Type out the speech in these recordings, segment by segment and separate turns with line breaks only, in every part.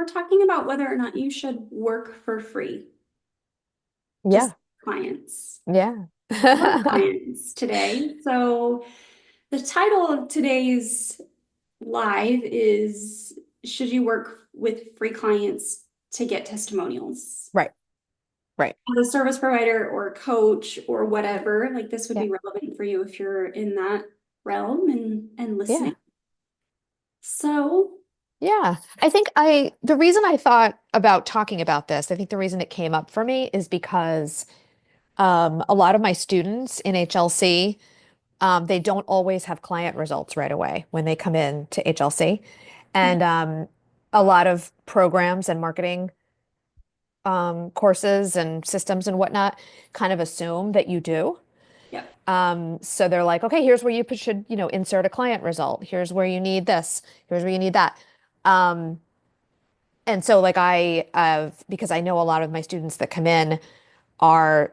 talking about whether or not you should work for free, just
Yeah.
clients,
Yeah.
our clients today. So the title of today's live is Should You Work with Free Clients to Get Testimonials?
Right. Right.
As a service provider or coach or whatever, like this would
Yeah.
be relevant for you if you're in that realm and
Yeah.
listening. So,
Yeah. The reason I thought about talking about this, I think the reason it came up for me is because a lot of my students in HLC, they don't always have client results right away when they come in to HLC. And a lot of programs and marketing courses and systems and whatnot kind of assume that you do.
yeah.
So they're like, okay, here's where you should, insert a client result. Here's where you need this. Here's where you need that. Um, and so like because I know a lot of my students that come in are,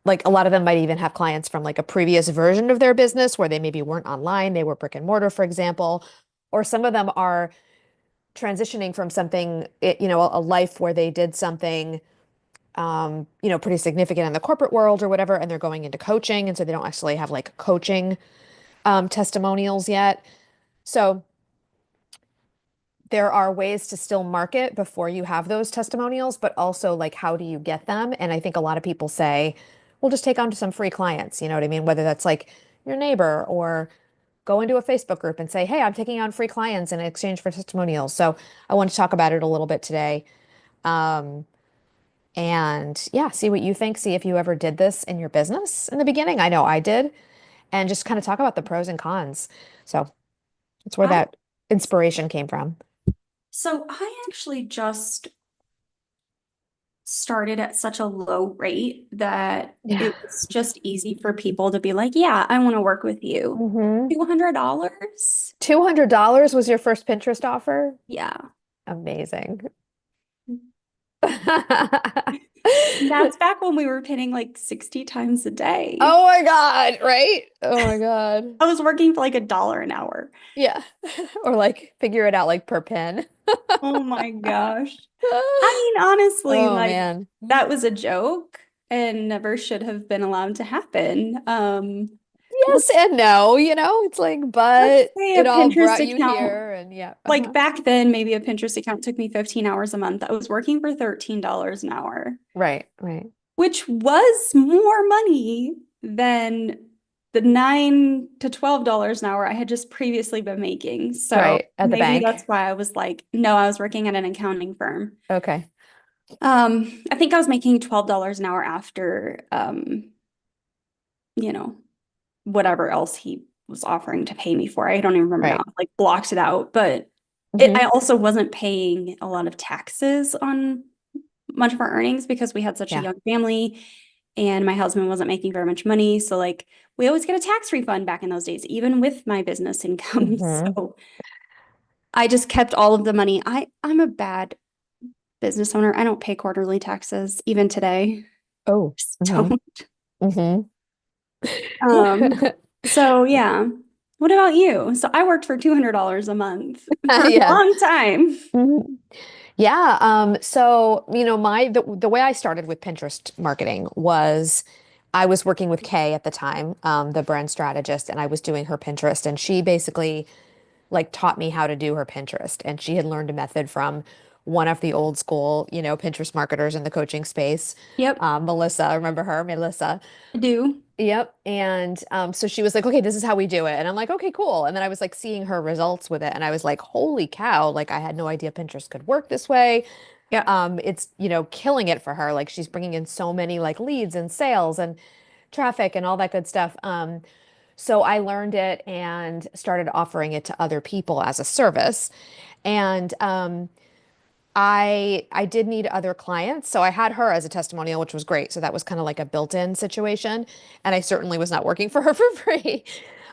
like a lot of them might even have clients from like a previous version of their business where they maybe weren't online, they were brick and mortar, for example, or some of them are transitioning from something, a life where they did something pretty significant in the corporate world or whatever, and they're going into coaching, and so they don't actually have like coaching testimonials yet. So there are ways to still market before you have those testimonials, but also like how do you get them? And I think a lot of people say, well, just take on to some free clients, you know what I mean? Whether that's like your neighbor or go into a Facebook group and say, hey, I'm taking on free clients in exchange for testimonials. So I want to talk about it a little bit today. Um, and yeah, see what you think. See if you ever did this in your business in the beginning. I know I did. And just kind of talk about the pros and cons. So that's where
I
that inspiration came from.
so I actually just started at such a low rate that
Yeah.
it was just easy for people to be like, yeah, I want to work with you.
Mm-hmm.
$200?
$200 was your first Pinterest offer?
Yeah.
Amazing.
That's back when we were pinning like 60 times a day.
Oh my God, right? Oh my God.
I was working for like $1 an hour.
Yeah. Or like figure it out like per pen.
Oh my gosh. I mean, honestly,
Oh
like
man.
that was a joke and never should have been allowed to happen.
Yes
Let's
and no, it's like,
let's
but
say a
it all
Pinterest
brought you
account,
here and yeah.
like back then, maybe a Pinterest account took me 15 hours a month. I was working for $13 an hour,
Right, right,
which was more money than the $9 to $12 an hour I had just previously been making. So
right. At the
maybe
bank.
that's why I was like, no, I was working at an accounting firm.
Okay.
I think I was making $12 an hour after, you know, whatever else he was offering to pay me for. I don't even remember now.
Right.
I like blocked it out, but I
Hmm.
also wasn't paying a lot of taxes on much of our earnings because we had such a
Yeah.
young family and my husband wasn't making very much money. So like we always get a tax refund back in those days, even with my business income.
Hmm.
So I just kept all of the money. I'm a bad business owner. I don't pay quarterly taxes even today.
Oh.
Just
Hmm.
don't.
Hmm.
Um, so yeah. What about you? So I worked for $200 a month for a
Yeah.
long time.
Mhm. Yeah. So, the way I started with Pinterest marketing was I was working with Kay at the time, the brand strategist, and I was doing her Pinterest, and she basically like taught me how to do her Pinterest. And she had learned a method from one of the old school, Pinterest marketers in the coaching space,
Yep,
Melissa. Remember her, Melissa?
I do.
Yep. And so she was like, okay, this is how we do it. And I'm like, okay, cool. And then I was like seeing her results with it. And I was like, holy cow, like I had no idea Pinterest could work this way.
Yeah.
It's, killing it for her. Like she's bringing in so many like leads and sales and traffic and all that good stuff. So I learned it and started offering it to other people as a service. And I did need other clients, so I had her as a testimonial, which was great. So that was kind of like a built-in situation, and I certainly was not working for her for free.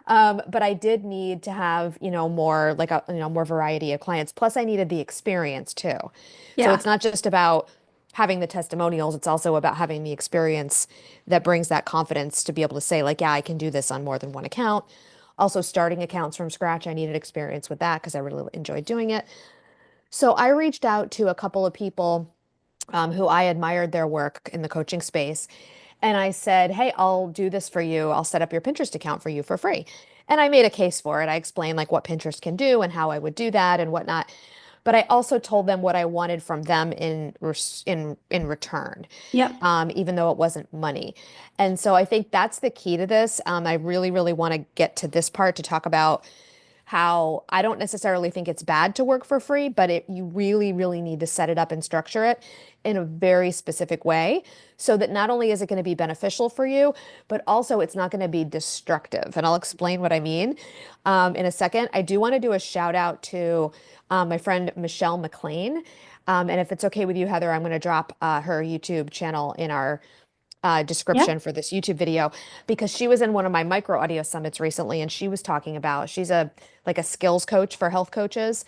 But I did need to have, more like a, more variety of clients. Plus, I needed the experience too. So
Yeah.
it's not just about having the testimonials, it's also about having the experience that brings that confidence to be able to say, like, yeah, I can do this on more than one account. Also, starting accounts from scratch, I needed experience with that because I really enjoyed doing it. So I reached out to a couple of people who I admired their work in the coaching space. And I said, hey, I'll do this for you. I'll set up your Pinterest account for you for free. And I made a case for it. I explained like what Pinterest can do and how I would do that and whatnot. But I also told them what I wanted from them in return,
Yep.
even though it wasn't money. And so I think that's the key to this. I really, really want to get to this part to talk about how I don't necessarily think it's bad to work for free, but you really, really need to set it up and structure it in a very specific way so that not only is it going to be beneficial for you, but also it's not going to be destructive. And I'll explain what I mean in a second. I do want to do a shout out to my friend Michelle McLean. And if it's okay with you, Heather, I'm going to drop her YouTube channel in our
Yep.
description for this YouTube video because she was in one of my micro audio summits recently and she was talking about she's a like a skills coach for health coaches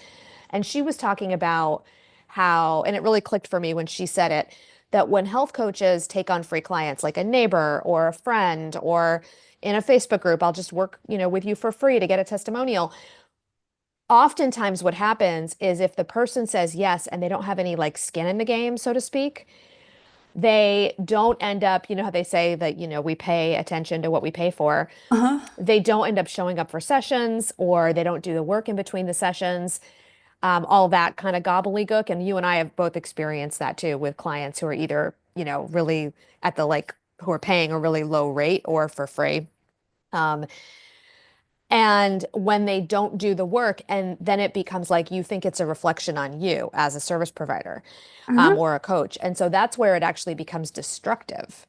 and she was talking about how and it really clicked for me when she said it that when health coaches take on free clients like a neighbor or a friend or in a Facebook group I'll just work with you for free to get a testimonial. Oftentimes what happens is if the person says yes and they don't have any like skin in the game so to speak, they don't end up, you know how they say that, we pay attention to what we pay for.
Uh-huh.
They don't end up showing up for sessions or they don't do the work in between the sessions, all that kind of gobbledygook. And you and I have both experienced that too with clients who are either, really at the like, who are paying a really low rate or for free. Um, and when they don't do the work, and then it becomes like you think it's a reflection on you as a service provider
Uh-huh.
or a coach. And so that's where it actually becomes destructive.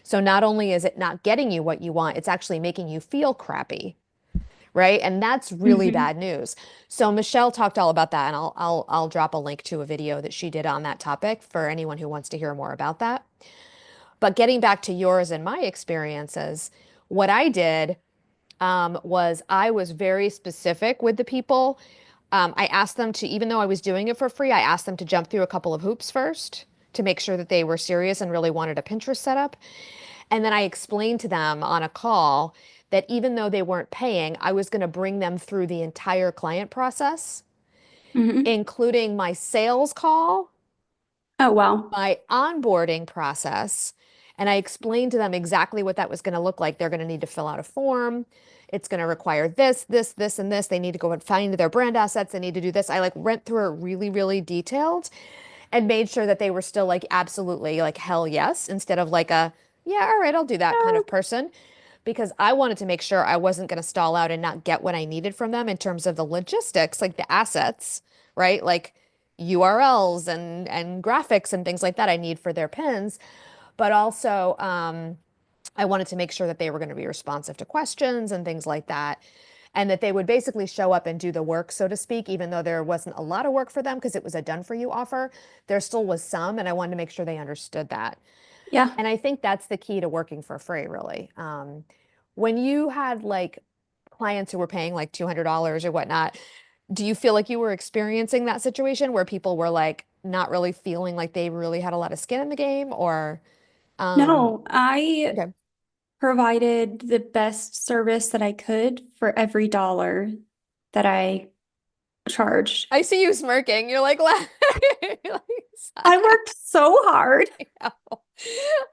So not only is it not getting you what you want, it's actually making you feel crappy, right? And that's really
Hmm.
bad news. So Michelle talked all about that, and I'll drop a link to a video that she did on that topic for anyone who wants to hear more about that. But getting back to yours and my experiences, what I did was I was very specific with the people. I asked them to, even though I was doing it for free, I asked them to jump through a couple of hoops first to make sure that they were serious and really wanted a Pinterest setup. And then I explained to them on a call that even though they weren't paying, I was going to bring them through the entire client process,
Hmm.
including my sales call,
Oh, wow.
my onboarding process. And I explained to them exactly what that was going to look like. They're going to need to fill out a form. It's going to require this, this, this, and this. They need to go and find their brand assets. They need to do this. I like went through it really, really detailed and made sure that they were still like absolutely like hell yes, instead of like a, yeah, all right, I'll do that kind
Oh,
of person. Because I wanted to make sure I wasn't going to stall out and not get what I needed from them in terms of the logistics, like the assets, right? Like URLs and graphics and things like that I need for their pins. But also, I wanted to make sure that they were going to be responsive to questions and things like that. And that they would basically show up and do the work, so to speak, even though there wasn't a lot of work for them because it was a done for you offer. There still was some, and I wanted to make sure they understood that.
yeah.
And I think that's the key to working for free, really. When you had like clients who were paying like $200 or whatnot, do you feel like you were experiencing that situation where people were like not really feeling like they really had a lot of skin in the game or um
No, I
okay.
provided the best service that I could for every dollar that I charged.
I see you smirking. You're like, you're
I
like,
worked so hard.
I know.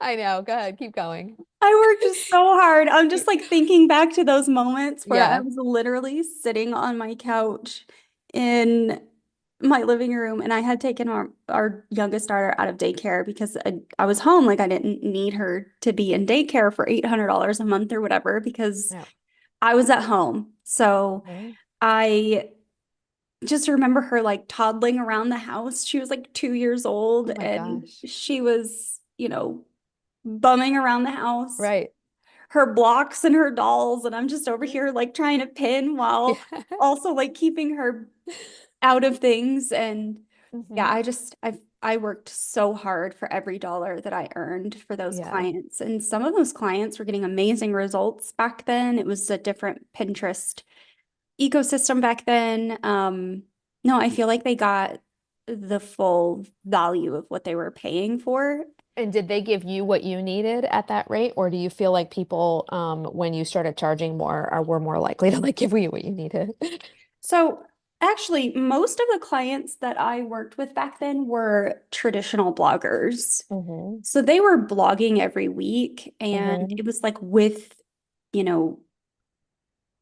I know. Go ahead, keep going.
I worked just so hard. I'm just like thinking back to those moments where I
Yeah.
was literally sitting on my couch in my living room and I had taken our youngest daughter out of daycare because I was home. Like I didn't need her to be in daycare for $800 a month or whatever because
Yeah.
I was at home. So
Mhm.
I just remember her like toddling around the house. She was like 2 years old
Oh my
and
gosh.
she was, bumming around the house,
Right.
her blocks and her dolls. And I'm just over here like trying to pin while
Yeah.
also like keeping her out of things. And yeah,
Hmm.
I worked so hard for every dollar that I earned for those
Yeah.
clients. And some of those clients were getting amazing results back then. It was a different Pinterest ecosystem back then. No, I feel like they got the full value of what they were paying for.
And did they give you what you needed at that rate, or do you feel like people, when you started charging more, were more likely to like give you what you needed?
So Actually, most of the clients that I worked with back then were traditional bloggers.
Mm-hmm.
So they were blogging every week, and
Mm-hmm.
it was like you know,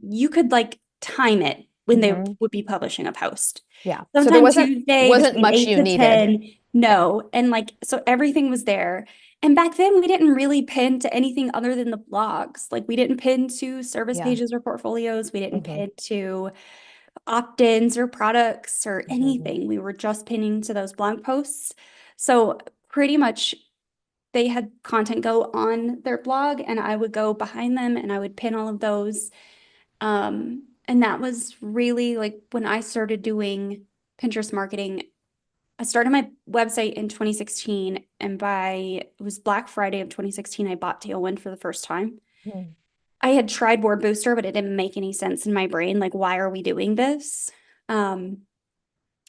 you could like time it when they
Mm-hmm.
would be publishing a post.
Yeah. So there
Sometime Tuesday
wasn't
between
much
8
you
to
needed.
10. No. And like, so everything was there. And back then we didn't really pin to anything other than the blogs. Like we didn't pin to service
Yeah.
pages or portfolios. We didn't
Mm-hmm.
pin to opt-ins or products or
Mm-hmm.
anything. We were just pinning to those blog posts. So pretty much they had content go on their blog and I would go behind them and I would pin all of those. And that was really like when I started doing Pinterest marketing. I started my website in 2016, and it was Black Friday of 2016, I bought Tailwind for the first time.
Mm-hmm.
I had tried Word Booster, but it didn't make any sense in my brain. Like, why are we doing this? Um,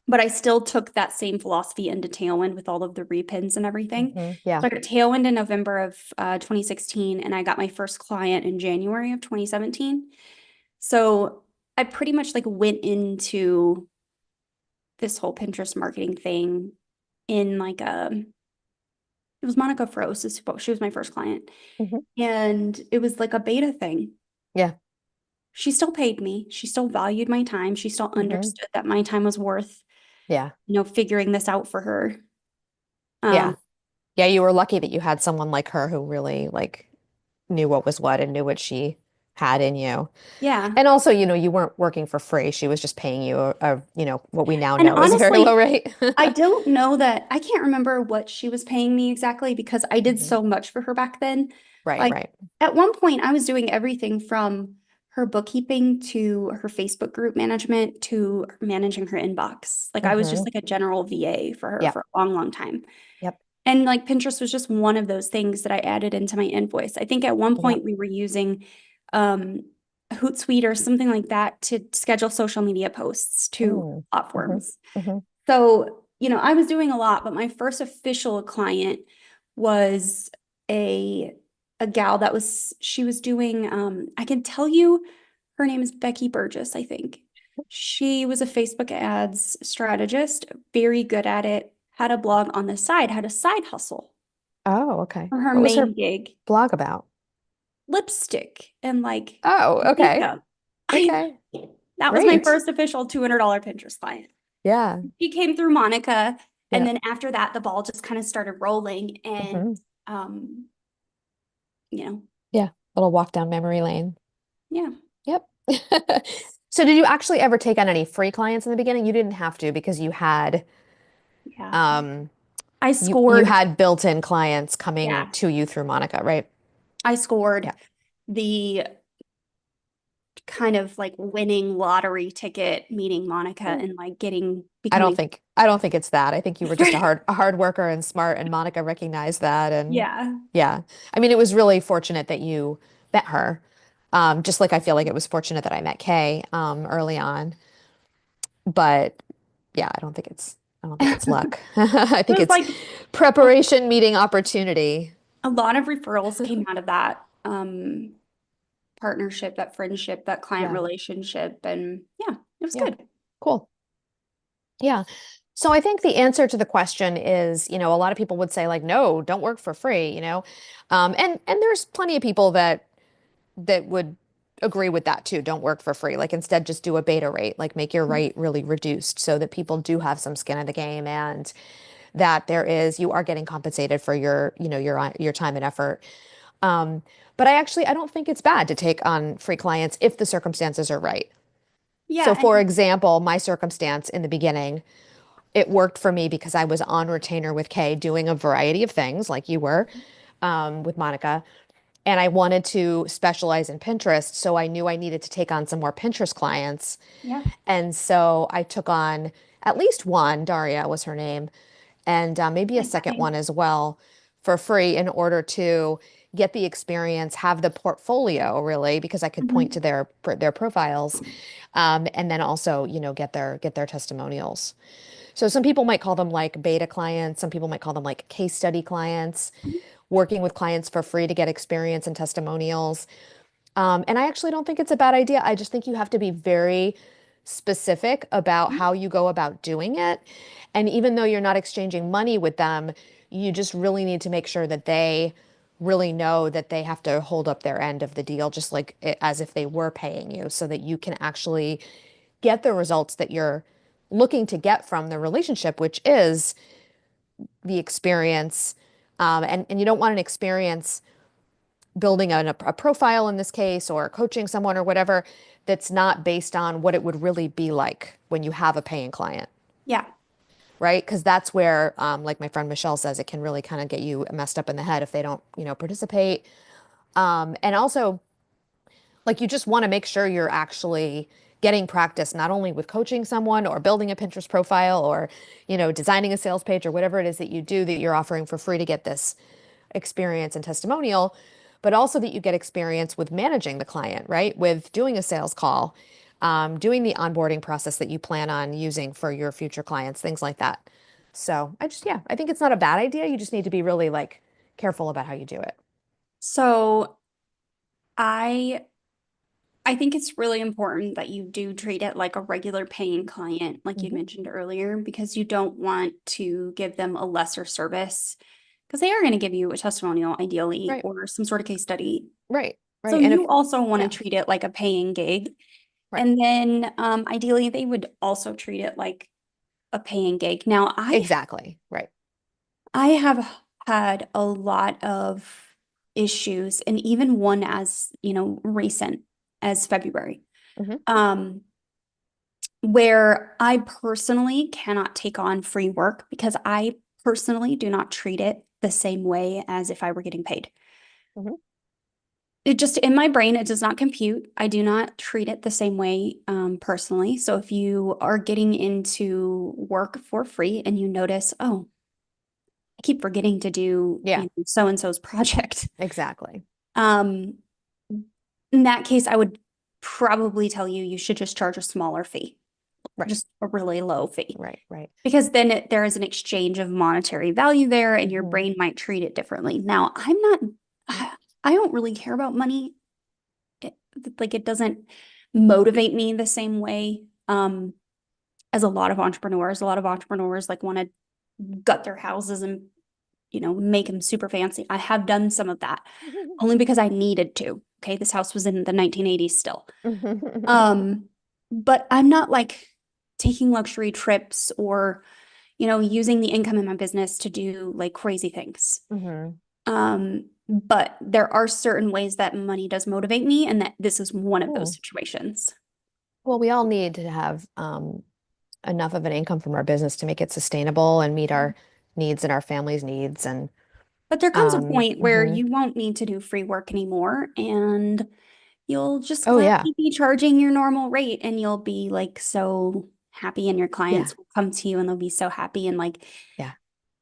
but I still took that same philosophy into Tailwind with all of the repins and everything.
Mm-hmm. Yeah.
So I got Tailwind in November of 2016, and I got my first client in January of 2017. So I pretty much like went into this whole Pinterest marketing thing in like it was Monica Frost, she was my first client.
Mm-hmm.
And it was like a beta thing.
Yeah.
She still paid me. She still valued my time. She still
Mm-hmm.
understood that my time was worth,
Yeah.
figuring this out for her.
Yeah.
Um,
Yeah. You were lucky that you had someone like her who really like knew what was what and knew what she had in you.
yeah.
And also, you weren't working for free. She was just paying you what we now
And
know is a very low
honestly,
rate.
I don't know that I can't remember what she was paying me exactly because I did
Mhm.
so much for her back then.
Right,
Like
right.
at one point, I was doing everything from her bookkeeping to her Facebook group management to managing her inbox. Like I was just
Hmm.
like a general VA for her
Yep.
for a long, long time.
Yep.
And like Pinterest was just one of those things that I added into my invoice. I think at one
Yep.
point we were using um, Hootsuite or something like that to schedule social media posts to
Mm. Hmm.
platforms.
Hmm.
So, I was doing a lot, but my first official client was a a gal she was doing I can tell you her name is Becky Burgess, I think. She was a Facebook ads strategist, very good at it, had a blog on the side, had a side hustle
Oh, okay.
for her
What was
main
her
gig,
blog about?
lipstick and like
Oh, okay.
makeup. I
Okay.
That was my
Great.
first official $200 Pinterest client.
Yeah.
She came through Monica, and
Yeah.
then after that, the ball just kind of started rolling, and
Hmm.
um, you know,
Yeah. Little walk down memory lane.
yeah,
Yep. So did you actually ever take on any free clients in the beginning? You didn't have to because
yeah.
um
I
you
scored,
had built-in clients coming
yeah,
to you through Monica, right?
I scored
Yeah.
the kind of like winning lottery ticket, meeting Monica and like becoming,
I don't think it's that. I think you were just a hard worker and smart, and Monica recognized that. And
yeah,
yeah, I mean, it was really fortunate that you met her. Just like I feel like it was fortunate that I met Kay early on. But yeah, I don't think it's
it
luck. I think
was
it's
like a,
preparation meeting opportunity.
a lot of referrals came out of that partnership, that friendship, that client
Yeah,
relationship, and yeah, it was
yeah,
good.
cool. Yeah. So I think the answer to the question is, a lot of people would say like, no, don't work for free. And there's plenty of people that would agree with that too. Don't work for free. Like instead just do a beta rate, like make your rate really reduced so that people do have some skin in the game and that you are getting compensated for your time and effort. Um, but I don't think it's bad to take on free clients if the circumstances are right. So
Yeah,
for example, my circumstance in the beginning, it worked for me because I was on retainer with Kay doing a variety of things like you were with Monica. And I wanted to specialize in Pinterest. So I knew I needed to take on some more Pinterest clients.
yeah,
And so I took on at least one, Daria was her name, and maybe a
like that
second
name.
one as well for free in order to get the experience, have the portfolio really, because I could point to
Mhm.
their profiles, and then also, get their testimonials. So some people might call them like beta clients. Some people might call them like case study clients, working with clients for free to get experience and testimonials. And I actually don't think it's a bad idea. I just think you have to be very specific about how you go about doing it. And even though you're not exchanging money with them, you just really need to make sure that they really know that they have to hold up their end of the deal, just like as if they were paying you, so that you can actually get the results that you're looking to get from the relationship, which is the experience. And you don't want an experience building a profile in this case or coaching someone or whatever that's not based on what it would really be like when you have a paying client,
Yeah.
right? Because that's where, like my friend Michelle says, it can really kind of get you messed up in the head if they don't, participate. And also, like you just want to make sure you're actually getting practice not only with coaching someone or building a Pinterest profile or, designing a sales page or whatever it is that you do that you're offering for free to get this experience and testimonial, but also that you get experience with managing the client, right? With doing a sales call, doing the onboarding process that you plan on using for your future clients, things like that. So yeah, I think it's not a bad idea. You just need to be really like careful about how you do it.
So I I think it's really important that you do treat it like a regular paying client, like you
Hmm.
mentioned earlier, because you don't want to give them a lesser service because they are going to give you a testimonial ideally
Right,
or some sort of case study.
right,
So
right. And if,
you also want to
yeah,
treat it like a paying gig.
right,
And then ideally they would also treat it like a paying gig. Now
exactly, right.
I have had a lot of issues and even one as, recent as February.
Hmm.
Um, where I personally cannot take on free work because I personally do not treat it the same way as if I were getting paid.
Hmm.
It just in my brain, it does not compute. I do not treat it the same way personally. So if you are getting into work for free and you notice, oh, I keep forgetting to do,
Yeah,
so and so's project.
exactly.
Um, in that case, I would probably tell you you should just charge a smaller fee,
Right,
just a really low fee.
right, right.
Because then there is an exchange of monetary value there and your
Hmm.
brain might treat it differently. Now, I don't really care about money. It, like it doesn't motivate me the same way as a lot of entrepreneurs. A lot of entrepreneurs like want to gut their houses and make them super fancy. I have done some of that only because I needed to. Okay, this house was in the 1980s still. Um, but I'm not like taking luxury trips or using the income in my business to do like crazy things.
Hmm.
But there are certain ways that money does motivate me, and that this is one of those situations.
Well, we all need to have enough of an income from our business to make it sustainable and meet our needs and our family's needs. And
But there comes a point where
mhm.
you won't need to do free work anymore, and you'll just
Oh yeah,
gladly be charging your normal rate, and you'll be like so happy, and your
yeah,
clients will come to you and they'll be so happy, and like
yeah.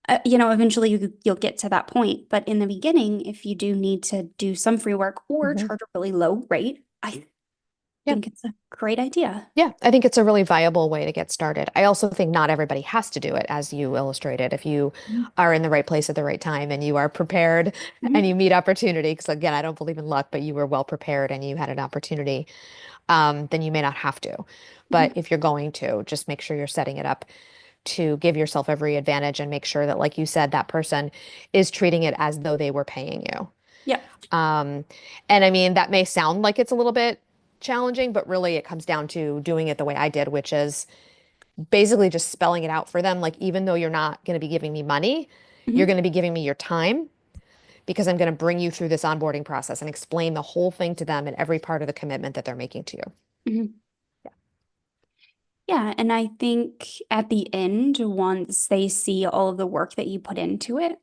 eventually you'll get to that point. But in the beginning, if you do need to do some free work or
Hmm.
charge a really low rate, I
Yeah.
think it's a great idea.
Yeah, I think it's a really viable way to get started. I also think not everybody has to do it, as you illustrated. If you
Mhm.
are in the right place at the right time and you are prepared and
Mhm.
you meet opportunity, because again, I don't believe in luck, but you were well prepared and you had an opportunity, then you may not have to. But
Mhm.
if you're going to, just make sure you're setting it up to give yourself every advantage and make sure that, like you said, that person is treating it as though they were paying you.
Yeah.
Um, and I mean, that may sound like it's a little bit challenging, but really it comes down to doing it the way I did, which is basically just spelling it out for them. Like, even though you're not going to be giving me money, you're
Mhm.
going to be giving me your time because I'm going to bring you through this onboarding process and explain the whole thing to them and every part of the commitment that they're making to you.
Mhm. Yeah, and I think at the end, once they see all of the work that you put into it,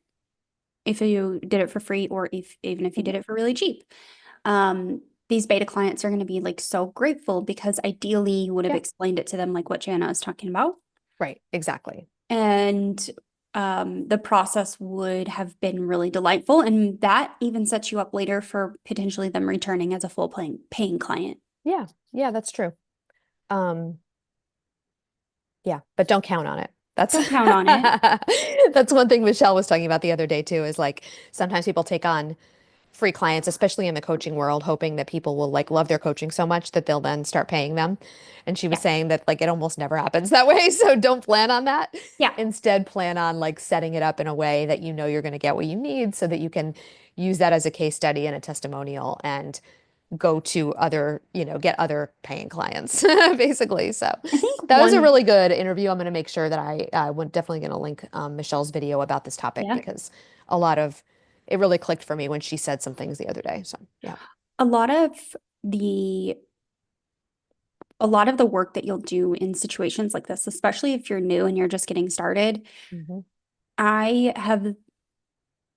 if you did it for free or if even if you
Mhm.
did it for really cheap, these beta clients are going to be like so grateful because ideally you would have
Yeah,
explained it to them like what Jana is talking about.
right. Exactly.
And the process would have been really delightful. And that even sets you up later for potentially them returning as a full paying client.
Yeah. Yeah, that's true. Um, Yeah, but don't count on it. That's
Don't count on it.
that's one thing Michelle was talking about the other day too, is like sometimes people take on free clients, especially in the coaching world, hoping that people will like love their coaching so much that they'll then start paying them. And she was
Yeah.
saying that like it almost never happens that way. So don't plan on that.
Yeah.
Instead, plan on like setting it up in a way that you know you're going to get what you need so that you can use that as a case study and a testimonial and go to other, get other paying clients, basically. So
I think
that was a
one,
really good interview. I'm going to make sure that I would definitely going to link Michelle's video about this topic
yeah,
because a lot of it really clicked for me when she said some things the other day. So yeah.
a lot of the a lot of the work that you'll do in situations like this, especially if you're new and you're just getting started,
Hmm.
I have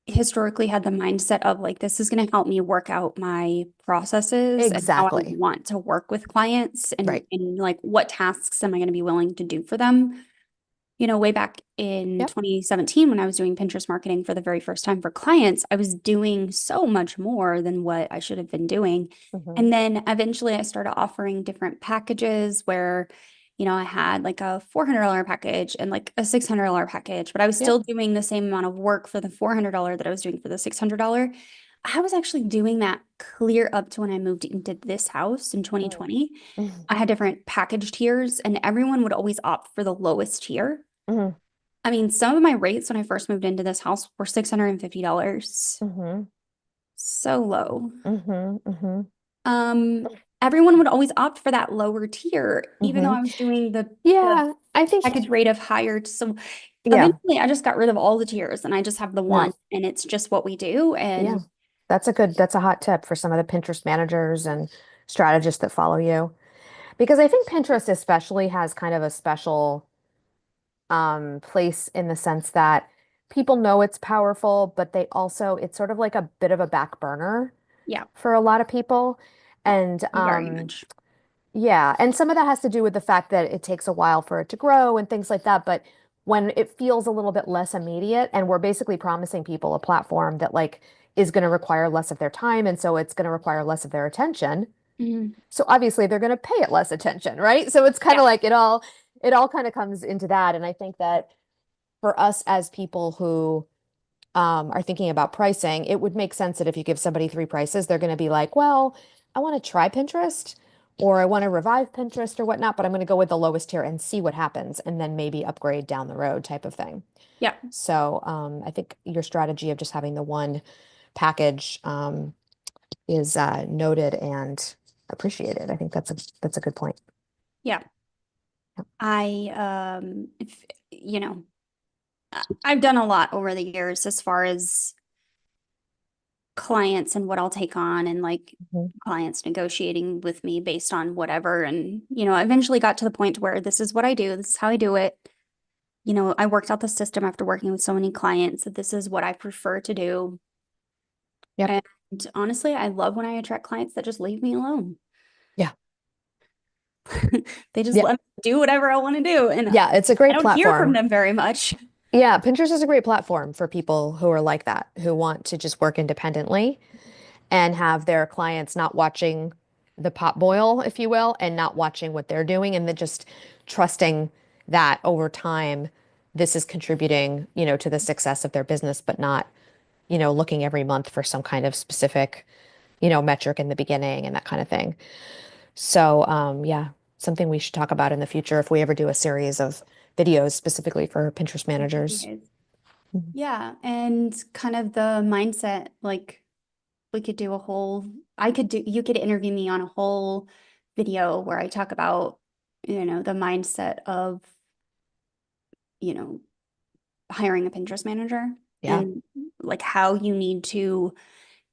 historically had the mindset of like, this is going to help me work out my processes and how I
Exactly.
want to work with clients
Right.
and like what tasks am I going to be willing to do for them. Way back in
Yep.
2017, when I was doing Pinterest marketing for the very first time for clients, I was doing so much more than what I should have been doing.
Hmm.
And then eventually I started offering different packages where, I had like a $400 package and like a $600 package, but I was
Yep.
still doing the same amount of work for the $400 that I was doing for the $600. I was actually doing that clear up to when I moved into this house in
Mm.
2020.
Mhm.
I had different package tiers, and everyone would always opt for the lowest tier.
Mhm.
I mean, some of my rates when I first moved into this house were $650.
Mhm.
So low.
Mhm. Mhm.
Um, Everyone would always opt for that lower tier, even though
Mhm.
I was doing the
Yeah, I think
package rate of higher. So
yeah.
eventually I just got rid of all the tiers and I just have the
Yeah.
one and it's just what we do.
Yeah.
And
That's a hot tip for some of the Pinterest managers and strategists that follow you. Because I think Pinterest especially has kind of a special place in the sense that people know it's powerful, but it's sort of like a bit of a back burner
yeah,
for a lot of people. And
very much.
yeah, and some of that has to do with the fact that it takes a while for it to grow and things like that. But when it feels a little bit less immediate, and we're basically promising people a platform that like is going to require less of their time, and so it's going to require less of their attention.
Mhm.
So obviously they're going to pay it less attention, right? So it's kind
Yeah.
of like it all kind of comes into that. And I think that for us as people who are thinking about pricing, it would make sense that if you give somebody three prices, they're going to be like, well, I want to try Pinterest or I want to revive Pinterest or whatnot, but I'm going to go with the lowest tier and see what happens and then maybe upgrade down the road type of thing.
Yeah.
So I think your strategy of just having the one package is noted and appreciated. I think that's a good point.
Yeah. If, I've done a lot over the years as far as clients and what I'll take on and like
Mhm.
clients negotiating with me based on whatever. And, I eventually got to the point where this is what I do, this is how I do it. I worked out the system after working with so many clients that this is what I prefer to do.
Yep.
And honestly, I love when I attract clients that just leave me alone.
Yeah.
They just
Yeah.
let me do whatever I want to do. And
Yeah. It's a
I
great
don't hear from
platform.
them very much.
Yeah. Pinterest is a great platform for people who are like that, who want to just work independently and have their clients not watching the pot boil, if you will, and not watching what they're doing and then just trusting that over time this is contributing, to the success of their business, but not, looking every month for some kind of specific, metric in the beginning and that kind of thing. So, yeah, something we should talk about in the future if we ever do a series of videos specifically for Pinterest managers. Mhm.
Yeah, and kind of the mindset, like we could do a whole, you could interview me on a whole video where I talk about, the mindset of, you know, hiring a Pinterest manager
Yeah.
and like how you need to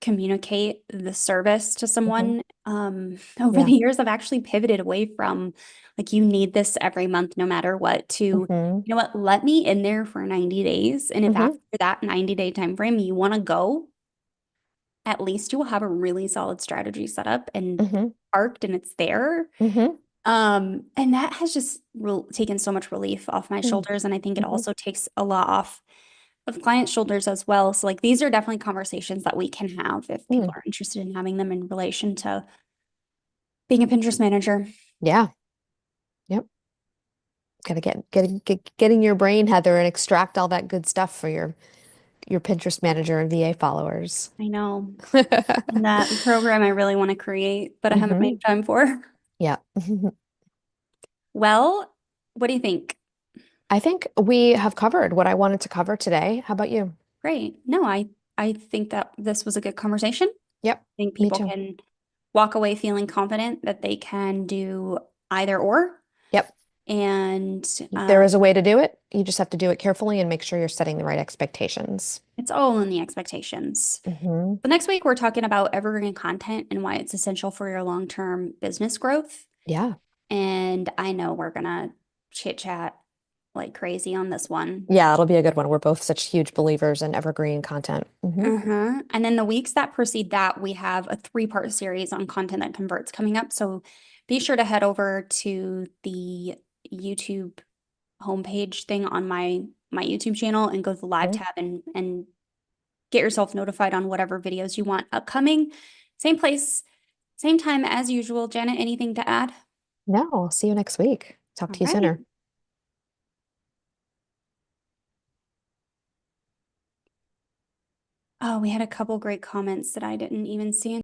communicate the service to
Hmm.
someone. Over
Yeah.
the years, I've actually pivoted away from like, you need this every month, no matter what, to,
Hmm.
let me in there for 90 days. And if
Hmm.
after that 90-day time frame you want to go, at least you will have a really solid strategy set up and
Hmm.
parked and it's there.
Hmm.
And that has just taken so much relief off my
Hmm.
shoulders. And I think it
Hmm.
also takes a lot off of clients' shoulders as well. So like these are definitely conversations that we can have if people
Hmm.
are interested in having them in relation to being a Pinterest manager.
Yeah. Yep. Gotta getting your brain, Heather, and extract all that good stuff for your your Pinterest manager and VA followers.
I know. And that program I really want to create, but I haven't
Hmm.
made time for.
Yeah.
Well, what do you think?
I think we have covered what I wanted to cover today. How about you?
Great. No, I think that this was a good conversation. I
Yep,
think
me
people
too.
can walk away feeling confident that they can do either or.
Yep.
And
There is a way to do it. You just have to do it carefully and make sure you're setting the right expectations.
it's all in the expectations.
Hmm.
So next week, we're talking about evergreen content and why it's essential for your long-term business growth.
Yeah.
And I know we're gonna chit chat like crazy on this one.
Yeah, it'll be a good one. We're both such huge believers in evergreen content. Hmm.
Uh-huh. And then the weeks that precede that, we have a three-part series on content that converts coming up. So be sure to head over to the YouTube homepage thing on my YouTube channel and go to the live
Okay.
tab and get yourself notified on whatever videos you want upcoming. Same place, same time as usual. Janet, anything to add?
No, I'll see you next week. Talk
All
to you
right.
sooner.
Oh, we had a couple great comments that I didn't even see.